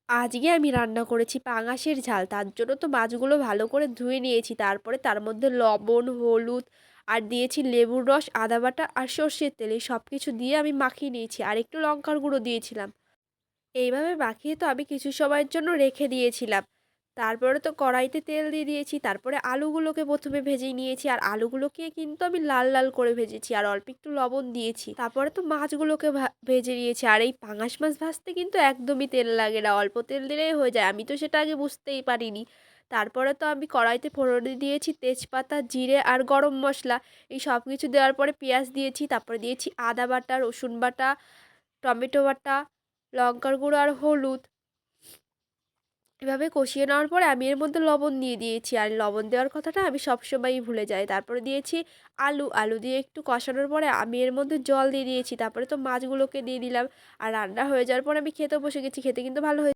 আজকে আমি রান্না করেছি পাঙাশের ঝাল। তার জন্য তো মাছগুলো ভালো করে ধুয়ে নিয়েছি। তারপরে তার মধ্যে লবণ, হলুদ আর দিয়েছি লেবুর রস, আদা বাটা আর সর্ষের তেল। এই সব কিছু দিয়ে আমি মাখিয়ে নিয়েছি। আর একটু লঙ্কার গুঁড়ো দিয়েছিলাম। এইভাবে মাখিয়ে তো আমি কিছু সময়ের জন্য রেখে দিয়েছিলাম। তারপরে তো কড়াইতে তেল দিয়ে দিয়েছি। তারপরে আলুগুলোকে ১ম এ ভেজে নিয়েছি। আর আলুগুলোকে কিন্তু আমি লাল, লাল করে ভেজেছি। আর অল্প একটু লবণ দিয়েছি। তারপরে তো মাছগুলোকে ভেজে নিয়েছি। আর এই পাঙাশ মাছ ভাজতে কিন্তু একদমই তেল লাগে না। অল্প তেল দিলেই হয়ে যায়। আমি তো সেটা আগে বুঝতেই পারিনি। তারপরে তো আমি কড়াইতে ফোড়নে দিয়েছি তেজপাতা, জিরে আর গরম মসলা। এই সব কিছু দেওয়ার পরে পেঁয়াজ দিয়েছি। তারপরে দিয়েছি আদা বাটা, রসুন বাটা, টমেটো বাটা, লঙ্কার গুঁড়ো আর হলুদ। এভাবে কষিয়ে নেওয়ার পরে আমি এর মধ্যে লবণ দিয়ে দিয়েছি। আর লবণ দেওয়ার কথাটা আমি সবসময়ই ভুলে যাই। তারপরে দিয়েছি আলু দিয়ে একটু কষানোর পরে আমি এর মধ্যে জল দিয়ে দিয়েছি। তারপরে তো মাছগুলোকে দিয়ে দিলাম। আর রান্না হয়ে যাওয়ার পরে আমি খেতেও বসে গেছি। খেতে কিন্তু ভালো হয়ে